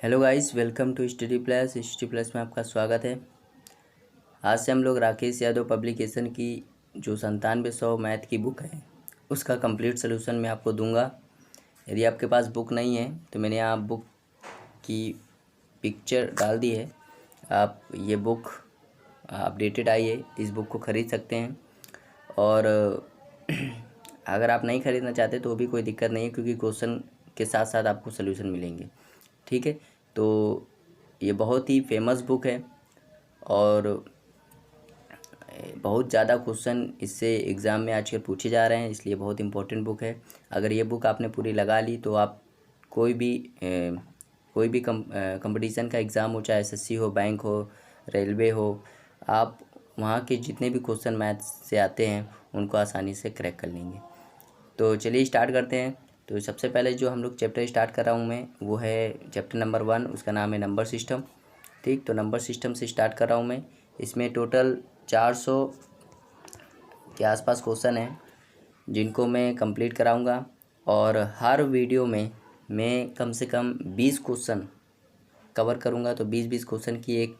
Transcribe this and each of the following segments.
Hello guys, welcome to study plus में आपका स्वागत है। आज से हम लोग राकेश यादव पब्लिकेशन की जो 9700 मैथ की बुक है उसका कंप्लीट सोल्यूशन मैं आपको दूंगा। यदि आपके पास बुक नहीं है तो मैंने यहाँ बुक की पिक्चर डाल दी है। आप ये बुक अपडेटेड आई है, इस बुक को ख़रीद सकते हैं। और अगर आप नहीं ख़रीदना चाहते तो भी कोई दिक्कत नहीं है, क्योंकि क्वेश्चन के साथ साथ आपको सोल्यूशन मिलेंगे। ठीक है, तो ये बहुत ही फेमस बुक है और बहुत ज़्यादा क्वेश्चन इससे एग्ज़ाम में आजकल पूछे जा रहे हैं, इसलिए बहुत इम्पोर्टेंट बुक है। अगर ये बुक आपने पूरी लगा ली तो आप कोई भी कंपटीशन का एग्ज़ाम हो, चाहे एसएससी हो, बैंक हो, रेलवे हो, आप वहाँ के जितने भी क्वेश्चन मैथ से आते हैं उनको आसानी से क्रैक कर लेंगे। तो चलिए स्टार्ट करते हैं। तो सबसे पहले जो हम लोग चैप्टर स्टार्ट कर रहा हूँ मैं, वो है चैप्टर नंबर 1, उसका नाम है नंबर सिस्टम। ठीक, तो नंबर सिस्टम से स्टार्ट कर रहा हूँ मैं। इसमें टोटल 400 के आसपास क्वेश्चन हैं जिनको मैं कंप्लीट कराऊँगा, और हर वीडियो में मैं कम से कम 20 क्वेश्चन कवर करूँगा। तो 20-20 क्वेश्चन की एक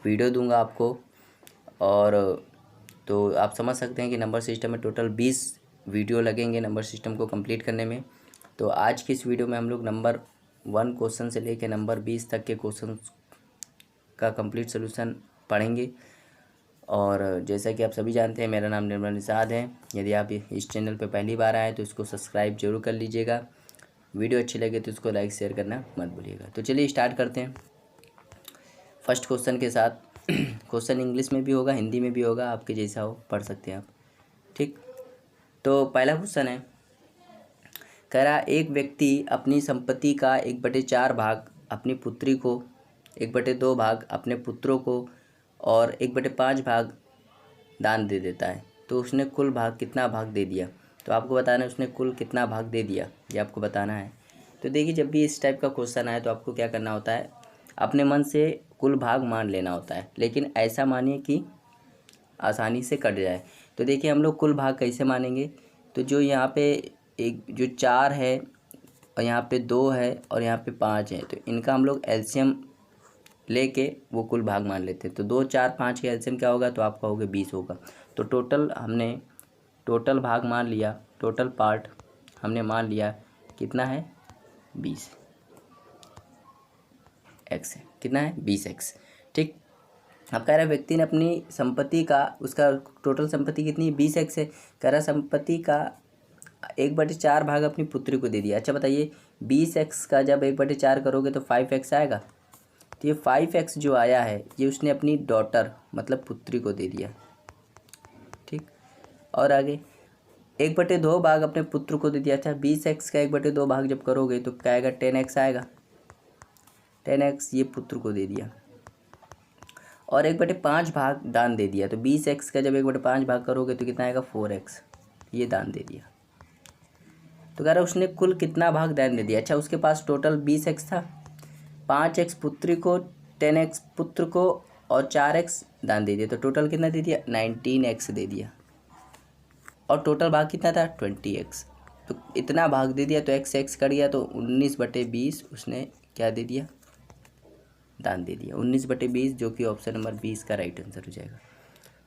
वीडियो दूँगा आपको। और तो आप समझ सकते हैं कि नंबर सिस्टम में टोटल 20 वीडियो लगेंगे नंबर सिस्टम को कंप्लीट करने में। तो आज की इस वीडियो में हम लोग नंबर 1 क्वेश्चन से लेकर नंबर 20 तक के क्वेश्चन का कंप्लीट सोल्यूशन पढ़ेंगे। और जैसा कि आप सभी जानते हैं, मेरा नाम निर्मल निषाद है। यदि आप इस चैनल पर पहली बार आए तो इसको सब्सक्राइब जरूर कर लीजिएगा। वीडियो अच्छी लगे तो इसको लाइक शेयर करना मत भूलिएगा। तो चलिए स्टार्ट करते हैं फर्स्ट क्वेश्चन के साथ। क्वेश्चन इंग्लिश में भी होगा, हिंदी में भी होगा, आपके जैसा हो पढ़ सकते हैं आप। ठीक, तो पहला क्वेश्चन है, कह रहा एक व्यक्ति अपनी संपत्ति का 1/4 भाग अपनी पुत्री को, 1/2 भाग अपने पुत्रों को और 1/5 भाग दान दे देता है। तो उसने कुल भाग कितना भाग दे दिया? तो आपको बताना है उसने कुल कितना भाग दे दिया, ये आपको बताना है। तो देखिए, जब भी इस टाइप का क्वेश्चन आए तो आपको क्या करना होता है, अपने मन से कुल भाग मान लेना होता है, लेकिन ऐसा मानिए कि आसानी से कट जाए। तो देखिए, हम लोग कुल भाग कैसे मानेंगे, तो जो यहाँ पे एक जो 4 है और यहाँ पे 2 है और यहाँ पे 5 है, तो इनका हम लोग एलसीएम लेके वो कुल भाग मान लेते हैं। तो 2, 4, 5 का एलसीएम क्या होगा, तो आपका होगा 20 होगा। तो टोटल हमने टोटल भाग मान लिया, टोटल पार्ट हमने मान लिया कितना है, 20 एक्स है। कितना है, 20 एक्स। ठीक, अब कह रहा है व्यक्ति ने अपनी संपत्ति का, उसका टोटल संपत्ति कितनी है, 20 एक्स है। कह रहा संपत्ति का 1/4 भाग अपनी पुत्री को दे दिया। अच्छा बताइए, 20 एक्स का जब 1/4 करोगे तो 5 एक्स आएगा। तो ये 5 एक्स जो आया है ये उसने अपनी डॉटर मतलब पुत्री को दे दिया। ठीक, और आगे 1/2 भाग अपने पुत्र को दे दिया। अच्छा, 20 एक्स का 1/2 भाग जब करोगे तो क्या आएगा, 10 एक्स आएगा। 10 एक्स ये पुत्र को दे दिया, और 1/5 भाग दान दे दिया। तो 20 एक्स का जब 1/5 भाग करोगे तो कितना आएगा, 4 एक्स, ये दान दे दिया। तो कह रहा है उसने कुल कितना भाग दान दे दिया। अच्छा, उसके पास टोटल 20 एक्स था, 5 एक्स पुत्री को, 10 एक्स पुत्र को और 4 एक्स दान दे दिया। तो टोटल कितना दे दिया, 19 एक्स दे दिया। और टोटल भाग कितना था, 20 एक्स। तो इतना भाग दे दिया, तो एक्स एक्स कट गया, तो 19/20 उसने क्या दे दिया, दान दे दिया। 19/20 जो कि ऑप्शन नंबर 20 का राइट आंसर हो जाएगा।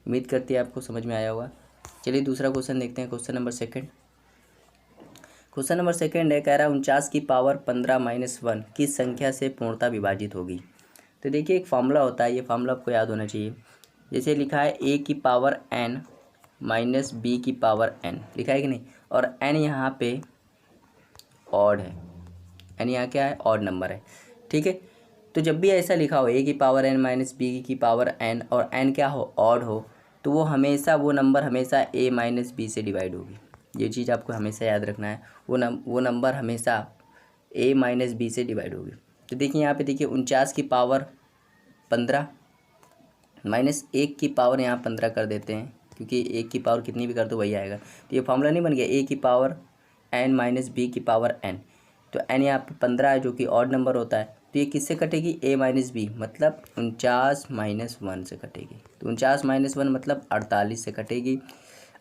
उम्मीद करती है आपको समझ में आया होगा। चलिए दूसरा क्वेश्चन देखते हैं, question number second. Question number second है, कह रहा है 49 की पावर 15 - 1 किस संख्या से पूर्णतः विभाजित होगी। तो देखिए, एक फार्मूला होता है, ये फार्मूला आपको याद होना चाहिए। जैसे लिखा है a की पावर n - b की पावर n, लिखा है कि नहीं, और n यहाँ पे ऑड है, n यहाँ क्या है, ऑड नंबर है। ठीक है, तो जब भी ऐसा लिखा हो a की पावर n - b की पावर n और n क्या हो, ऑड हो, तो वो हमेशा वो नंबर हमेशा a - b से डिवाइड होगी। ये चीज़ आपको हमेशा याद रखना है, वो नंबर हमेशा a - b से डिवाइड होगी। तो देखिए यहाँ पे देखिए 49 की पावर 15 माइनस 1 की पावर यहाँ 15 कर देते हैं, क्योंकि 1 की पावर कितनी भी कर दो वही आएगा। तो ये फॉर्मूला नहीं बन गया, a की पावर n - b की पावर n। तो n यहाँ पे 15 है जो कि ऑड नंबर होता है, तो ये किससे कटेगी, a - b, मतलब 49 - 1 से कटेगी। तो 49 - 1 मतलब 48 से कटेगी।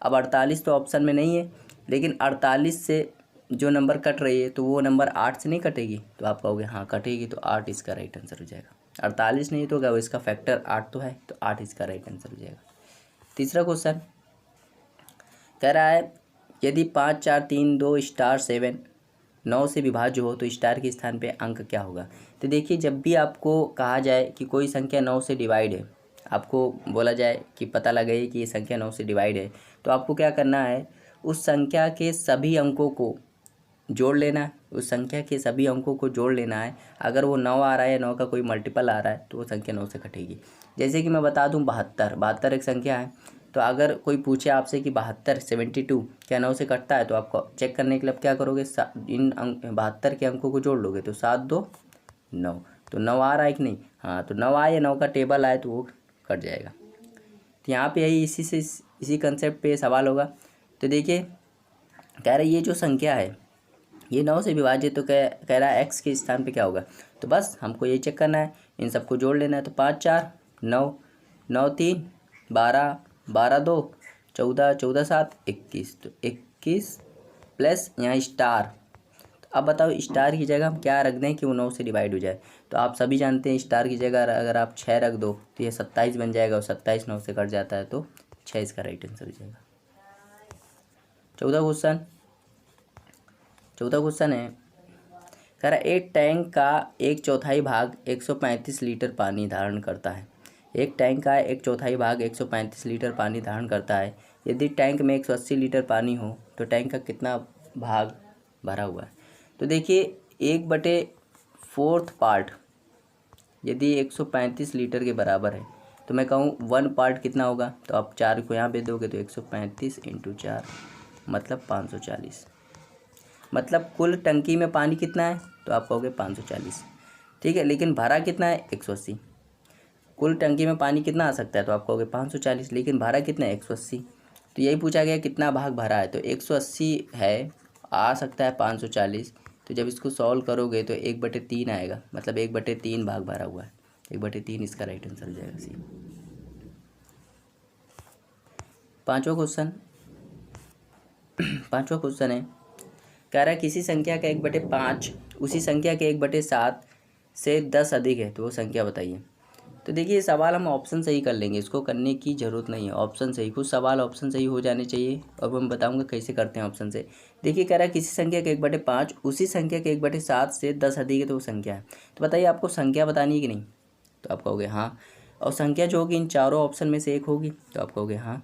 अब 48 तो ऑप्शन में नहीं है, लेकिन 48 से जो नंबर कट रही है तो वो नंबर 8 से नहीं कटेगी, तो आप कहोगे हाँ कटेगी, तो 8 इसका राइट आंसर हो जाएगा। 48 नहीं तो क्या, इसका फैक्टर 8 तो है, तो 8 इसका राइट आंसर हो जाएगा। तीसरा क्वेश्चन कह रहा है यदि 5 4 3 2 स्टार 7 9 से विभाज्य हो तो स्टार के स्थान पे अंक क्या होगा। तो देखिए, जब भी आपको कहा जाए कि कोई संख्या 9 से डिवाइड है, आपको बोला जाए कि पता लगे कि ये संख्या 9 से डिवाइड है, तो आपको क्या करना है, उस संख्या के सभी अंकों को जोड़ लेना है, उस संख्या के सभी अंकों को जोड़ लेना है। अगर वो 9 आ रहा है या 9 का कोई मल्टीपल आ रहा है तो वो संख्या 9 से कटेगी। जैसे कि मैं बता दूं 72 एक संख्या है, तो अगर कोई पूछे आपसे कि 72 क्या 9 से कटता है, तो आपको चेक करने के लिए क्या करोगे, इन 72 के अंकों को जोड़ लोगे, तो 7 2 9, तो 9 आ रहा है कि नहीं, हाँ, तो 9 आए या 9 का टेबल आए तो वो कट जाएगा। तो यहाँ पे यही इसी कंसेप्ट पे सवाल होगा। तो देखिए, कह रहा है ये जो संख्या है ये 9 से विभाजित, तो कह रहा है x के स्थान पे क्या होगा। तो बस हमको ये चेक करना है, इन सबको जोड़ लेना है। तो 5 4 9, 9 3 12, 12 2 14, 14 7 21, तो 21 प्लस यहाँ स्टार। तो अब बताओ स्टार की जगह हम क्या रख दें कि वो 9 से डिवाइड हो जाए। तो आप सभी जानते हैं स्टार की जगह अगर आप 6 रख दो तो ये 27 बन जाएगा, और 27 9 से कट जाता है, तो 6 इसका राइट आंसर हो जाएगा। चौथा क्वेश्चन है, कह रहा एक टैंक का 1/4 भाग 135 लीटर पानी धारण करता है। एक टैंक का 1/4 भाग 135 लीटर पानी धारण करता है। यदि टैंक में 180 लीटर पानी हो तो टैंक का कितना भाग भरा हुआ है। तो देखिए, 1/4 पार्ट यदि 135 लीटर के बराबर है, तो मैं कहूँ 1 पार्ट कितना होगा, तो आप 4 को यहाँ भेज दोगे तो 135 × 4 मतलब 540। मतलब कुल टंकी में पानी कितना है, तो आप कहोगे 540, ठीक है। लेकिन भरा कितना है, 180। कुल टंकी में पानी कितना आ सकता है, तो आप कहोगे 540, लेकिन भरा कितना है, 180। तो यही पूछा गया कितना भाग भरा है, तो 180 है, आ सकता है 540। तो जब इसको सॉल्व करोगे तो 1/3 आएगा, मतलब 1/3 भाग भरा हुआ है, 1/3 इसका राइट आंसर हो जाएगा सी। पाँचवा क्वेश्चन है, कह रहा है किसी संख्या का 1/5 उसी संख्या के 1/7 से 10 अधिक है, तो वो संख्या बताइए। तो देखिए, ये सवाल हम ऑप्शन से ही कर लेंगे, इसको करने की ज़रूरत नहीं है, ऑप्शन से ही, कुछ सवाल ऑप्शन से ही हो जाने चाहिए, और मैं बताऊंगा कैसे करते हैं ऑप्शन से। देखिए, कह रहा है किसी संख्या के 1/5 उसी संख्या के 1/7 से 10 अधिक है, तो वो संख्या है। तो बताइए आपको संख्या बतानी है कि नहीं, तो आप कहोगे हाँ। और संख्या जो होगी इन चारों ऑप्शन में से एक होगी, तो आप कहोगे हाँ।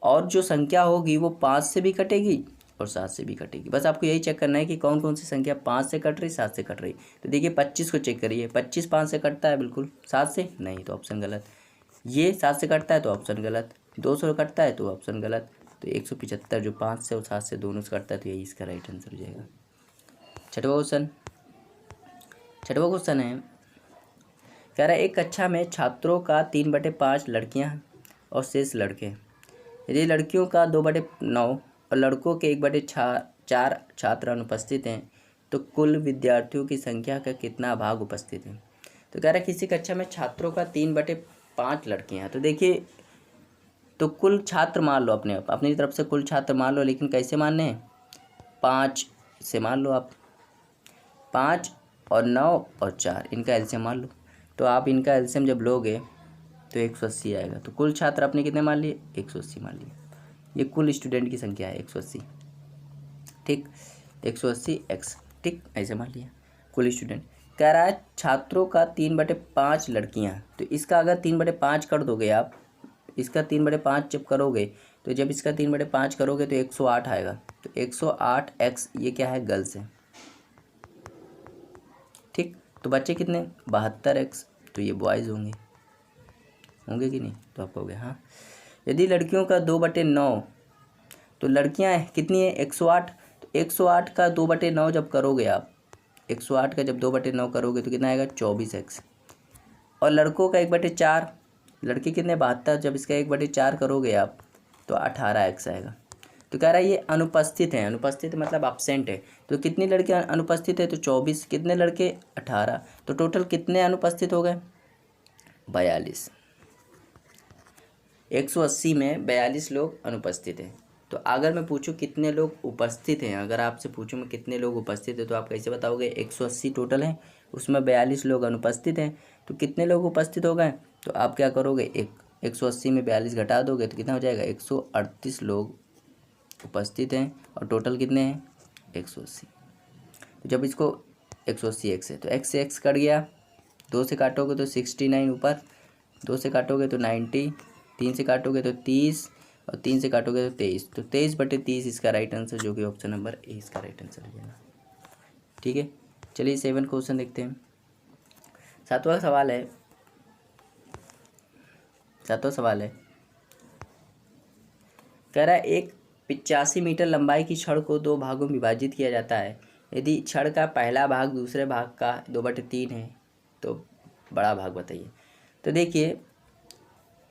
और जो संख्या होगी वो 5 से भी कटेगी और 7 से भी कटेगी। बस आपको यही चेक करना है कि कौन कौन सी संख्या 5 से कट रही, 7 से कट रही। तो देखिए 25 को चेक करिए, 25 5 से कटता है बिल्कुल, 7 से नहीं, तो ऑप्शन गलत। ये 7 से कटता है तो ऑप्शन गलत, 200 कटता है तो ऑप्शन गलत। तो 175 जो 5 से और 7 से दोनों से कटता है, तो यही इसका राइट आंसर हो जाएगा। छठवां क्वेश्चन है, कह रहा है एक कक्षा में छात्रों का 3/5 लड़कियां और शेष लड़के। यदि लड़कियों का 2/9 और लड़कों के 1/4 छात्र अनुपस्थित हैं, तो कुल विद्यार्थियों की संख्या का कितना भाग उपस्थित है। तो कह रहा है किसी कक्षा में छात्रों का 3/5 लड़कियां हैं। तो देखिए, तो कुल छात्र मान लो अपनी तरफ से कुल छात्र मान लो, लेकिन कैसे मानने हैं, 5 से मान लो आप, 5 और 9 और 4 इनका एलसीएम मान लो। तो आप इनका एलसीएम जब लोगे तो 180 आएगा। तो कुल छात्र आपने कितने मान लिए, 180 मान लिए। ये कुल स्टूडेंट की संख्या है 180, ठीक, 180 x, ठीक, ऐसे मान लिया कुल स्टूडेंट। कह रहा है छात्रों का 3/5 लड़कियां, तो इसका अगर 3/5 कर दोगे आप, इसका 3/5 जब करोगे, तो जब इसका 3/5 करोगे तो 108 आएगा। तो 108 x ये क्या है, गर्ल्स है, ठीक। तो बच्चे कितने, 72 x, तो ये बॉयज़ होंगे कि नहीं, तो आप कहोगे हाँ। यदि लड़कियों का 2/9, तो लड़कियां कितनी है, 108, तो 108 का 2/9 जब करोगे आप, 108 का जब 2/9 करोगे तो कितना आएगा, 24 x। और लड़कों का 1/4, लड़के कितने, 72, जब इसका 1/4 करोगे आप तो 18 x आएगा। तो कह रहा है ये अनुपस्थित है, अनुपस्थित मतलब एब्सेंट है। तो कितनी लड़कियां अनुपस्थित है, तो 24, कितने लड़के, 18, तो टोटल कितने अनुपस्थित हो गए, 42। 180 में 42 लोग अनुपस्थित हैं। तो अगर मैं पूछूं कितने लोग उपस्थित हैं, अगर आपसे पूछूं मैं कितने लोग उपस्थित हैं, तो आप कैसे बताओगे? 180 टोटल हैं, उसमें 42 लोग अनुपस्थित हैं, तो कितने लोग उपस्थित हो गए? तो आप क्या करोगे, 180 में 42 घटा दोगे तो कितना हो जाएगा? 138 लोग उपस्थित हैं और टोटल कितने हैं? 180। तो जब इसको 180 एक्स है तो एक्स से एक्स कट गया, 2 से काटोगे तो 69 ऊपर, 2 से काटोगे तो 90, 3 से काटोगे तो 30 और 3 से काटोगे तो 23। तो 23/30 इसका राइट आंसर, जो कि ऑप्शन नंबर ए इसका राइट आंसर हो जाएगा। ठीक है, चलिए 7 क्वेश्चन देखते हैं। सातवां सवाल है कह रहा है एक 85 मीटर लंबाई की छड़ को 2 भागों में विभाजित किया जाता है। यदि छड़ का पहला भाग दूसरे भाग का 2/3 है तो बड़ा भाग बताइए। तो देखिए,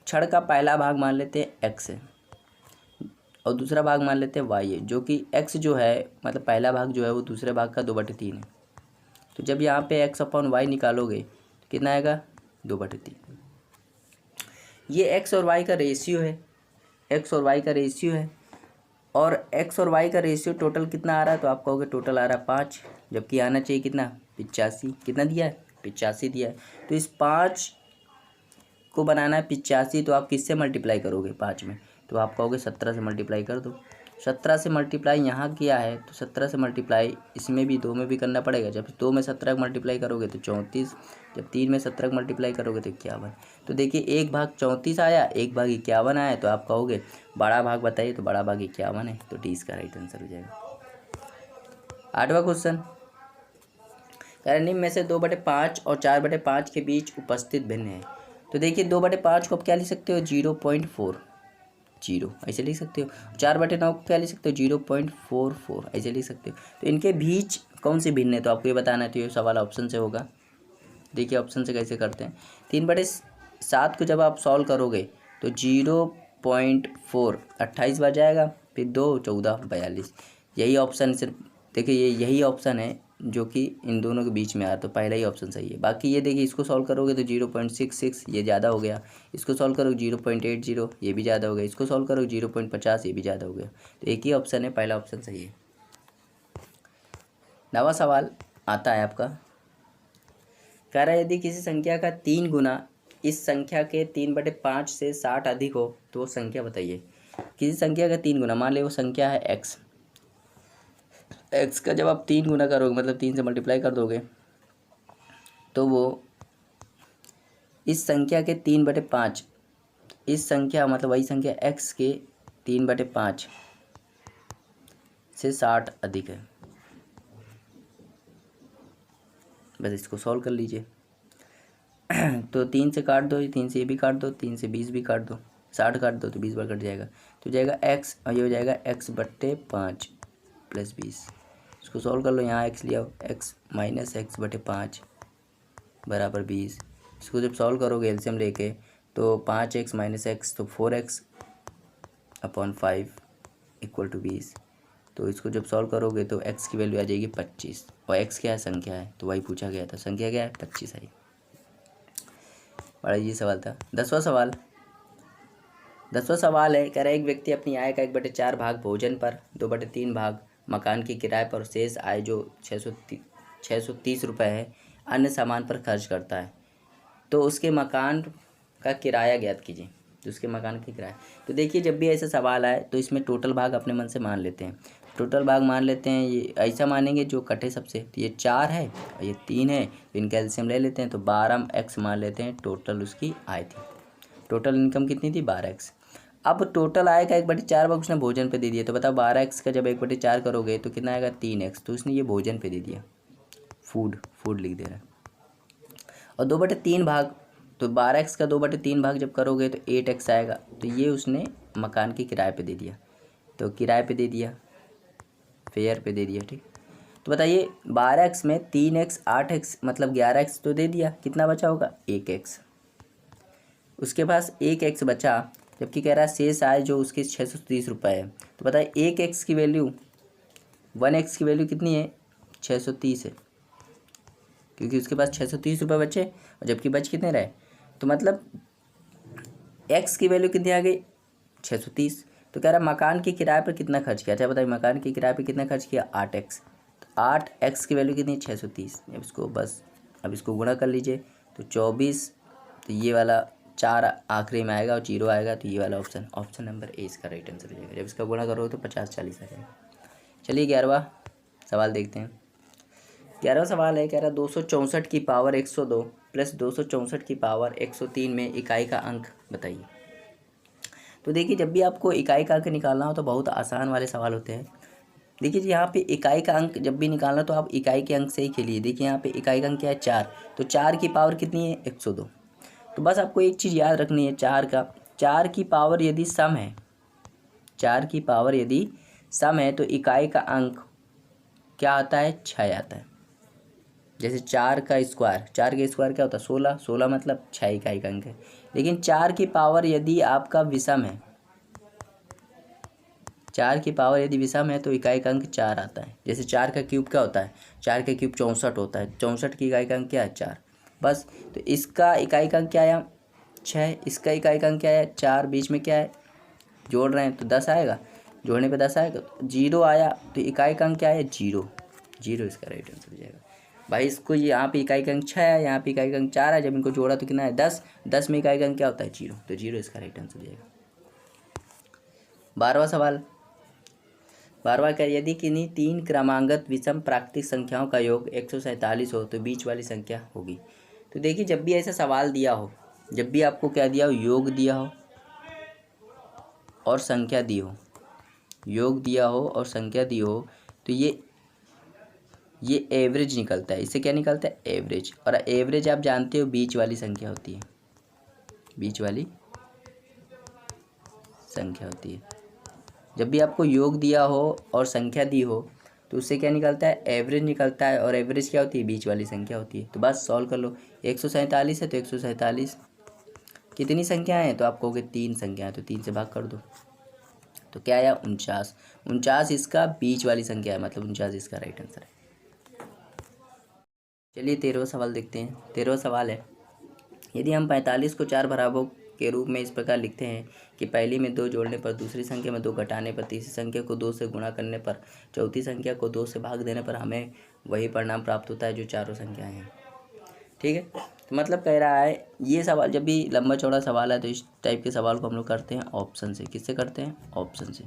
छड़ का पहला भाग मान लेते हैं एक्स है और दूसरा भाग मान लेते हैं वाई है, जो कि एक्स जो है मतलब पहला भाग जो है वो दूसरे भाग का 2/3 है। तो जब यहाँ पे x/y निकालोगे तो कितना आएगा? 2/3। ये x और y का रेशियो है, x और y का रेशियो है, और x और y का रेशियो टोटल कितना आ रहा है? तो आप कहोगे टोटल आ रहा है 5, जबकि आना चाहिए कितना? 85। कितना दिया है? 85 दिया है। तो इस 5 को बनाना है 85, तो आप किससे मल्टीप्लाई करोगे 5 में? तो आप कहोगे 17 से मल्टीप्लाई कर दो। 17 से मल्टीप्लाई यहाँ किया है तो 17 से मल्टीप्लाई इसमें भी 2 में भी करना पड़ेगा। जब 2 में 17 को मल्टीप्लाई करोगे तो 34, जब 3 में 17 को मल्टीप्लाई करोगे तो 51। तो देखिए, एक भाग 34 आया, एक भाग 51 आया, तो आप कहोगे बड़ा भाग बताइए, तो बड़ा भाग 51 है, तो डी इसका राइट आंसर हो जाएगा। 8वां क्वेश्चन कह रहे निम्न में से 2/5 और 4/5 के बीच उपस्थित भिन्न है। तो देखिए, 2/5 को आप क्या लिख सकते हो? 0.40 ऐसे लिख सकते हो। 4/9 को क्या लिख सकते हो? 0.44 ऐसे लिख सकते हो। तो इनके बीच कौन सी भिन्न है, तो आपको ये बताना है। तो ये सवाल ऑप्शन से होगा। देखिए ऑप्शन से कैसे करते हैं। 3/7 को जब आप सॉल्व करोगे तो 0.4 28 बार जाएगा, फिर 2 14 42। यही ऑप्शन सिर्फ देखिए, यही ऑप्शन है जो कि इन दोनों के बीच में आ रहा, तो पहला ही ऑप्शन सही है। बाकी ये देखिए, इसको सॉल्व करोगे तो 0.66 ये ज़्यादा हो गया, इसको सॉल्व करोगे 0.80 ये भी ज़्यादा हो गया, इसको सॉल्व करोगे 0.50 ये भी ज़्यादा हो गया। तो एक ही ऑप्शन है, पहला ऑप्शन सही है। 9वां सवाल आता है आपका, कह रहा है यदि किसी संख्या का 3 गुना इस संख्या के 3/5 से 60 अधिक हो तो वो संख्या बताइए। किसी संख्या का 3 गुना, मान लो वो संख्या है एक्स का जब आप 3 गुना करोगे मतलब 3 से मल्टीप्लाई कर दोगे तो वो इस संख्या के 3/5, इस संख्या मतलब वही संख्या x के 3/5 से 60 अधिक है। बस इसको सॉल्व कर लीजिए। तो 3 से काट दो, 3 से ये भी काट दो, 3 से 20 भी काट दो, 60 काट दो तो 20 बार कट जाएगा, तो जाएगा x और ये हो जाएगा x/5 + 20। इसको सॉल्व कर लो, यहाँ x लिया, x - x/5 बराबर 20। इसको जब सॉल्व करोगे एलसीएम लेके तो 5x - x तो 4x/5 = 20। तो इसको जब सॉल्व करोगे तो x की वैल्यू आ जाएगी 25, और x क्या है? संख्या है, तो वही पूछा गया था, संख्या क्या है? 25 है। बड़ा ये सवाल था। 10वां सवाल है, कह रहा है एक व्यक्ति अपनी आय का 1/4 भाग भोजन पर, 2/3 भाग मकान की किराए पर, शेष आय जो 630 रुपये है अन्य सामान पर खर्च करता है। तो उसके मकान का किराया ज्ञात कीजिए। तो उसके मकान की किराया, तो देखिए जब भी ऐसा सवाल आए तो इसमें टोटल भाग अपने मन से मान लेते हैं। टोटल भाग मान लेते हैं, ये ऐसा मानेंगे जो कटे सबसे। तो ये 4 है और ये 3 है, तो इनका एलसीएम ले लेते हैं, तो 12x मान लेते हैं टोटल उसकी आय थी। टोटल इनकम कितनी थी? 12x। अब टोटल आय का 1/4 भाग उसने भोजन पे दे दिया, तो बताओ 12x का जब 1/4 करोगे तो कितना आएगा? 3x। तो उसने ये भोजन पे दे दिया, फूड लिख दे रहा है। और 2/3 भाग, तो 12x का 2/3 भाग जब करोगे तो 8x आएगा, तो ये उसने मकान की किराए पे दे दिया, तो किराए पे दे दिया, फेयर पे दे दिया। ठीक, तो बताइए 12x में 3x 8x मतलब 11x तो दे दिया, कितना बचा होगा? 1x। उसके पास 1x बचा, जबकि कह रहा है शेष आय जो उसके 630 रुपये है। तो बताइए 1x की वैल्यू, 1x की वैल्यू कितनी है? 630 है, क्योंकि उसके पास 630 रुपये बचे और जबकि बच कितने रहे, तो मतलब x की वैल्यू कितनी आ गई? 630। तो कह रहा है मकान के किराए पर कितना खर्च किया। अच्छा बताइए मकान के किराए पर कितना खर्च किया 8x। तो 8x की वैल्यू कितनी 630। अब इसको गुणा कर लीजिए तो 24। तो ये वाला 4 आखिरी में आएगा और 0 आएगा, तो ये वाला ऑप्शन नंबर ए इसका राइट आंसर हो जाएगा। जब इसका गुणा करो तो 50-40 आ जाएगा। चलिए 11वां सवाल देखते हैं। 11वां सवाल है, कह रहा 264 की पावर 102 प्लस 264 की पावर 103 में इकाई का अंक बताइए। तो देखिए जब भी आपको इकाई का अंक निकालना हो तो बहुत आसान वाले सवाल होते हैं। देखिए जी यहाँ पे इकाई का अंक जब भी निकालना तो आप इकाई के अंक से ही खेलिए। देखिए यहाँ पे इकाई का अंक क्या है 4, तो 4 की पावर कितनी है 102। तो बस आपको एक चीज़ याद रखनी है, 4 की पावर यदि सम है, 4 की पावर यदि सम है तो इकाई का अंक क्या आता है 6 आता है। जैसे 4 का स्क्वायर क्या होता है 16, 16 मतलब 6 इकाई का अंक है। लेकिन 4 की पावर यदि आपका विषम है, 4 की पावर यदि विषम है तो इकाई का अंक 4 आता है। जैसे 4 का क्यूब क्या होता है 4 का क्यूब 64 होता है, 64 की इकाई का अंक क्या है 4। बस तो इसका इकाई का अंक क्या आया 6, इसका इकाई का अंक क्या है 4, बीच में क्या है जोड़ रहे हैं तो 10 आएगा, जोड़ने पे 10 आएगा, 0 आया तो इकाई का अंक क्या है 0, इसका राइट आंसर हो जाएगा। भाई इसको यहाँ पे इकाई का अंक 6 है, यहाँ पे इकाई का अंक 4 है, जब इनको जोड़ा तो कितना है 10, 10 में इकाई का अंक क्या होता है 0, तो 0 इसका राइट आंसर हो जाएगा। 12वां सवाल, 12वां क्या, यदि किन्हीं 3 क्रमांगत विषम प्राकृतिक संख्याओं का योग 147 हो तो बीच वाली संख्या होगी। तो देखिए जब भी ऐसा सवाल दिया हो, जब भी आपको क्या दिया हो योग दिया हो और संख्या दी हो, योग दिया हो और संख्या दी हो, तो ये एवरेज निकलता है। इससे क्या निकलता है एवरेज, और एवरेज आप जानते हो बीच वाली संख्या होती है, बीच वाली संख्या होती है। जब भी आपको योग दिया हो और संख्या दी हो तो उससे क्या निकलता है एवरेज निकलता है, और एवरेज क्या होती है बीच वाली संख्या होती है। तो बस सॉल्व कर लो, 147 है तो 147 कितनी संख्याएं हैं, तो आप कहोगे 3 संख्याएं, तो 3 से भाग कर दो तो क्या आया 49 इसका बीच वाली संख्या है, मतलब 49 इसका राइट आंसर है। चलिए 13वां सवाल देखते हैं। 13वां सवाल है, यदि हम 45 को 4 बराबरों के रूप में इस प्रकार लिखते हैं कि पहली में 2 जोड़ने पर, दूसरी संख्या में 2 घटाने पर, तीसरी संख्या को 2 से गुणा करने पर, चौथी संख्या को 2 से भाग देने पर हमें वही परिणाम प्राप्त होता है जो चारों संख्याएं हैं। ठीक है, तो मतलब कह रहा है ये सवाल जब भी लंबा चौड़ा सवाल है तो इस टाइप के सवाल को हम लोग करते हैं ऑप्शन से। किससे करते हैं ऑप्शन से।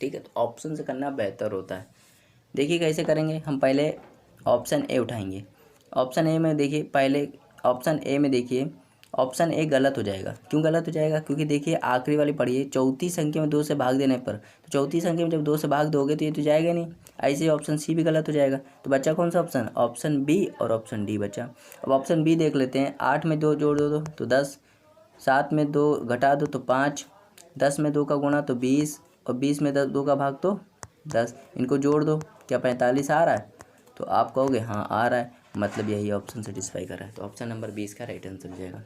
ठीक है, तो ऑप्शन से करना बेहतर होता है। देखिए कैसे करेंगे, हम पहले ऑप्शन ए उठाएंगे। ऑप्शन ए में देखिए, पहले ऑप्शन ए में देखिए ऑप्शन ए गलत हो जाएगा। क्यों गलत हो जाएगा, क्योंकि देखिए आखिरी वाली पढ़िए, चौथी संख्या में 2 से भाग देने पर, तो चौथी संख्या में जब 2 से भाग दोगे तो ये तो जाएगा नहीं। ऐसे ही ऑप्शन सी भी गलत हो जाएगा। तो बच्चा कौन सा ऑप्शन, ऑप्शन बी और ऑप्शन डी बचा। अब ऑप्शन बी देख लेते हैं, 8 में 2 जोड़ दो तो 10, 7 में 2 घटा दो तो 5, 10 में 2 का गुणा तो 20, और 20 में 2 का भाग तो 10, इनको जोड़ दो क्या 45 आ रहा है, तो आप कहोगे हाँ आ रहा है, मतलब यही ऑप्शन सेटिस्फाई कर रहा है। तो ऑप्शन नंबर 20 का राइट आंसर हो जाएगा।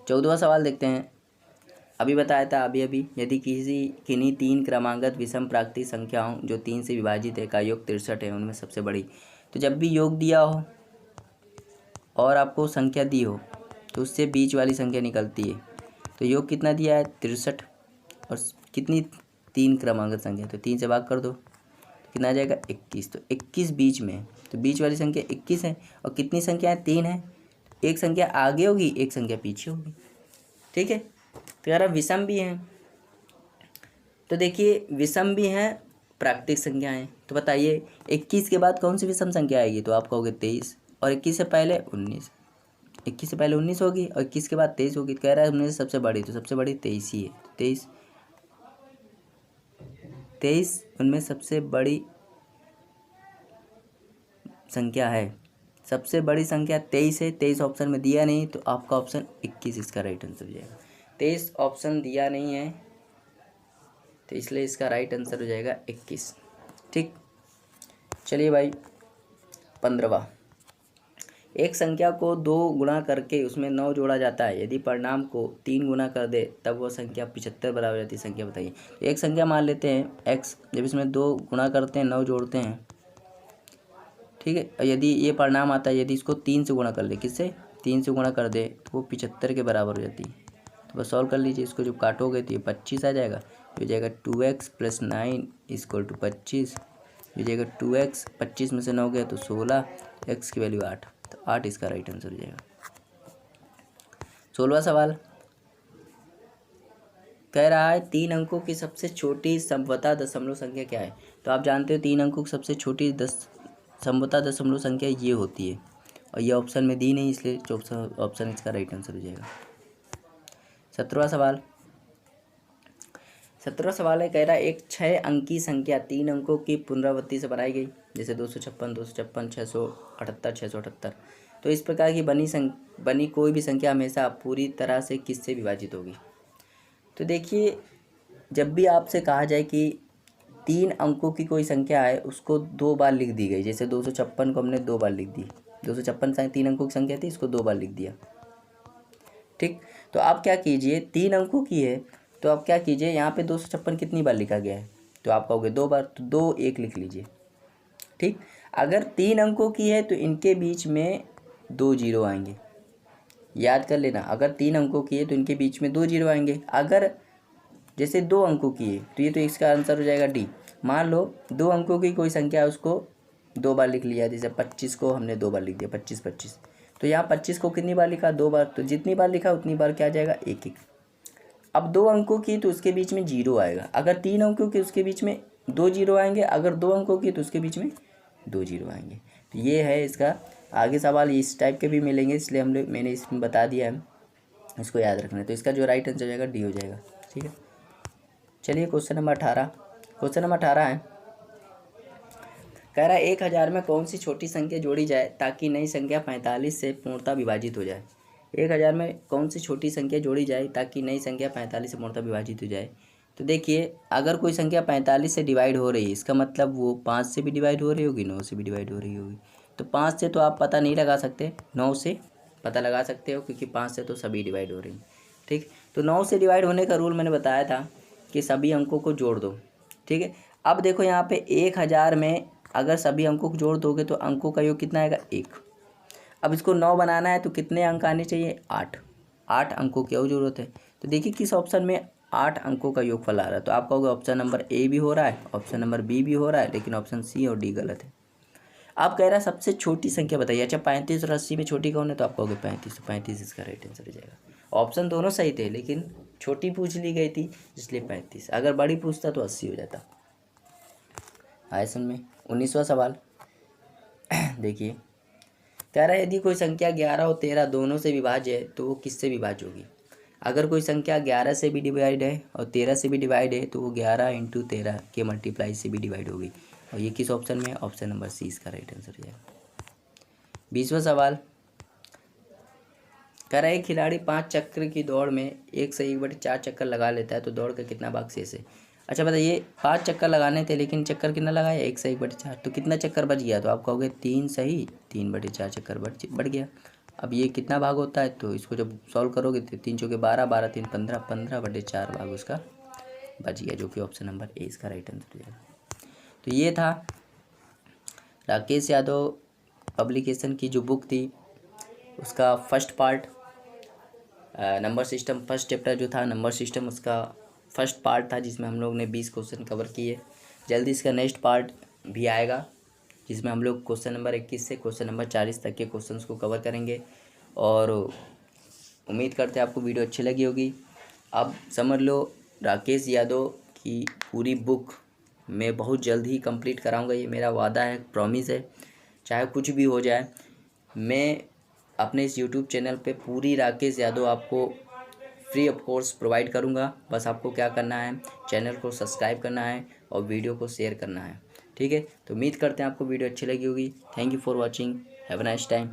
14वां सवाल देखते हैं। अभी बताया था अभी यदि किन्हीं 3 क्रमांगत विषम प्राकृतिक संख्याओं जो 3 से विभाजित है का योग 63 है, उनमें सबसे बड़ी। तो जब भी योग दिया हो और आपको संख्या दी हो तो उससे बीच वाली संख्या निकलती है। तो योग कितना दिया है 63, और कितनी 3 क्रमांगत संख्या, तो 3 से भाग कर दो तो कितना आ जाएगा 21। तो 21 बीच में है, तो बीच वाली संख्या 21 है, और कितनी संख्या है 3 है, एक संख्या आगे होगी एक संख्या पीछे होगी। ठीक है, तो यार विषम भी हैं, तो देखिए विषम भी हैं प्राकृतिक संख्याएं। तो बताइए 21 के बाद कौन सी विषम संख्या आएगी, तो आप कहोगे 23, और 21 से पहले 19, 21 से पहले 19 होगी और 21 के बाद 23 होगी। कह रहा है उनमें से सबसे बड़ी, तो सबसे बड़ी 23 ही है। 23 उनमें सबसे बड़ी संख्या है, सबसे बड़ी संख्या 23 है। 23 ऑप्शन में दिया नहीं, तो आपका ऑप्शन 21 इसका राइट आंसर हो जाएगा। 23 ऑप्शन दिया नहीं है, तो इसलिए इसका राइट आंसर हो जाएगा 21। ठीक, चलिए भाई 15वां, एक संख्या को 2 गुणा करके उसमें 9 जोड़ा जाता है, यदि परिणाम को 3 गुना कर दे तब वह संख्या 75 बराबर जाती है। संख्या बताइए। एक संख्या मान लेते हैं x, जब इसमें 2 गुणा करते हैं 9 जोड़ते हैं, ठीक है, यदि ये परिणाम आता है, यदि इसको 3 से गुणा कर ले, किससे 3 से गुणा कर दे, तो वो 75 के बराबर हो जाती है। तो बस सॉल्व कर लीजिए। इसको जब काटोगे तो ये 25 आ जाएगा, हो जाएगा 2x + 9 = 25, हो जाएगा 2x, 25 में से 9 गया तो 16, x की वैल्यू 8, तो 8 इसका राइट आंसर हो जाएगा। 16वां सवाल कह रहा है 3 अंकों की सबसे छोटी समवता दशमलव संख्या क्या है। तो आप जानते हो 3 अंकों की सबसे छोटी समवता दशमलव संख्या ये होती है, और ये ऑप्शन में दी नहीं, इसलिए ऑप्शन इसका राइट आंसर हो जाएगा। 17वां सवाल है, कह रहा है एक 6 अंकी संख्या 3 अंकों की पुनरावृत्ति से बनाई गई, जैसे 256, 256, 678, 678। तो इस प्रकार की बनी कोई भी संख्या हमेशा पूरी तरह से किससे विभाजित होगी। तो देखिए, जब भी आपसे कहा जाए कि 3 अंकों की कोई संख्या है, उसको 2 बार लिख दी गई, जैसे 256 को हमने 2 बार लिख दी, 256 3 अंकों की संख्या थी, इसको 2 बार लिख दिया, ठीक। तो आप क्या कीजिए, 3 अंकों की है तो आप क्या कीजिए, यहाँ पे 256 कितनी बार लिखा गया है, तो आप कहोगे 2 बार, तो 2 1 लिख लीजिए, ठीक। अगर 3 अंकों की है तो इनके बीच में 2 जीरो आएंगे, याद कर लेना। अगर 3 अंकों की है तो इनके बीच में 2 जीरो आएंगे। अगर जैसे 2 अंकों की है तो ये तो इसका आंसर हो जाएगा डी। मान लो 2 अंकों की कोई संख्या है, उसको 2 बार लिख लिया, जैसे 25 को हमने 2 बार लिख दिया, 25 25, तो यहाँ 25 को कितनी बार लिखा, 2 बार, तो जितनी बार लिखा उतनी बार क्या आ जाएगा, 1 1। अब 2 अंकों की तो उसके बीच में 0 आएगा, अगर 3 अंकों की उसके बीच में 2 जीरो आएंगे, अगर 2 अंकों की तो उसके बीच में 2 जीरो आएंगे। तो ये है इसका। आगे सवाल इस टाइप के भी मिलेंगे, इसलिए मैंने इसमें बता दिया है, इसको याद रखना है। तो इसका जो राइट आंसर हो जाएगा डी हो जाएगा, ठीक है। चलिए क्वेश्चन नंबर 18 है, कह रहा है 1000 में कौन सी छोटी संख्या जोड़ी जाए ताकि नई संख्या 45 से पूर्णतः विभाजित हो जाए। 1000 में कौन सी छोटी संख्या जोड़ी जाए ताकि नई संख्या 45 से पूर्णतः विभाजित हो जाए। तो देखिए, अगर कोई संख्या 45 से डिवाइड हो रही है, इसका मतलब वो 5 से भी डिवाइड हो रही होगी, 9 से भी डिवाइड हो रही होगी। तो 5 से तो आप पता नहीं लगा सकते, 9 से पता लगा सकते हो, क्योंकि 5 से तो सभी डिवाइड हो रही हैं, ठीक। तो 9 से डिवाइड होने का रूल मैंने बताया था कि सभी अंकों को जोड़ दो, ठीक है। अब देखो यहाँ पे 1000 में अगर सभी अंकों को जोड़ दोगे तो अंकों का योग कितना आएगा, 1। अब इसको 9 बनाना है तो कितने अंक आने चाहिए, 8 अंकों की और जरूरत है। तो देखिए किस ऑप्शन में 8 अंकों का योगफल आ रहा है। तो आप कहोगे ऑप्शन नंबर ए भी हो रहा है, ऑप्शन नंबर बी भी हो रहा है, लेकिन ऑप्शन सी और डी गलत है। आप कह रहा है सबसे छोटी संख्या बताइए। अच्छा, 35 और 80 में छोटी कौन है, तो आप कहोगे 35, तो 35 इसका राइट आंसर हो जाएगा। ऑप्शन दोनों सही थे, लेकिन छोटी पूछ ली गई थी इसलिए 35, अगर बड़ी पूछता तो 80 हो जाता। आए सुन में 19वां सवाल देखिए, कह रहा है यदि कोई संख्या 11 और 13 दोनों से विभाज्य है तो वो किससे विभाज्य होगी। अगर कोई संख्या 11 से भी डिवाइड है और 13 से भी डिवाइड है तो वो 11 × 13 के मल्टीप्लाई से भी डिवाइड होगी, और ये किस ऑप्शन में है, ऑप्शन नंबर सी इसका राइट आंसर हो जाएगा। 20वां सवाल कह रहा है एक खिलाड़ी 5 चक्र की दौड़ में 1 से 1/4 चक्कर लगा लेता है तो दौड़ का कितना भाग शेष है। अच्छा बताइए, 5 चक्कर लगाने थे लेकिन चक्कर कितना लगाया, 1 से 1/4, तो कितना चक्कर बच गया, तो आप कहोगे 3 सही, 3/4 चक्कर बढ़ गया। अब ये कितना भाग होता है, तो इसको जब सॉल्व करोगे तो 3 चौके 12, 12 3 15, 15/4 भाग उसका बच गया, जो कि ऑप्शन नंबर ए इसका राइट आंसर हो जाएगा। तो ये था राकेश यादव पब्लिकेशन की जो बुक थी उसका first part, number system, first chapter जो था नंबर सिस्टम, उसका फर्स्ट पार्ट था जिसमें हम लोग ने 20 क्वेश्चन कवर किए। जल्दी इसका नेक्स्ट पार्ट भी आएगा जिसमें हम लोग क्वेश्चन नंबर 21 से क्वेश्चन नंबर 40 तक के क्वेश्चंस को कवर करेंगे, और उम्मीद करते हैं आपको वीडियो अच्छी लगी होगी। अब समझ लो राकेश यादव की पूरी बुक मैं बहुत जल्द ही कंप्लीट कराऊंगा, ये मेरा वादा है, प्रॉमिस है। चाहे कुछ भी हो जाए, मैं अपने इस यूट्यूब चैनल पे पूरी राकेश यादव आपको फ्री ऑफ कोर्स प्रोवाइड करूंगा। बस आपको क्या करना है, चैनल को सब्सक्राइब करना है और वीडियो को शेयर करना है, ठीक है। तो उम्मीद करते हैं आपको वीडियो अच्छी लगी होगी। Thank you for watching, have a nice time.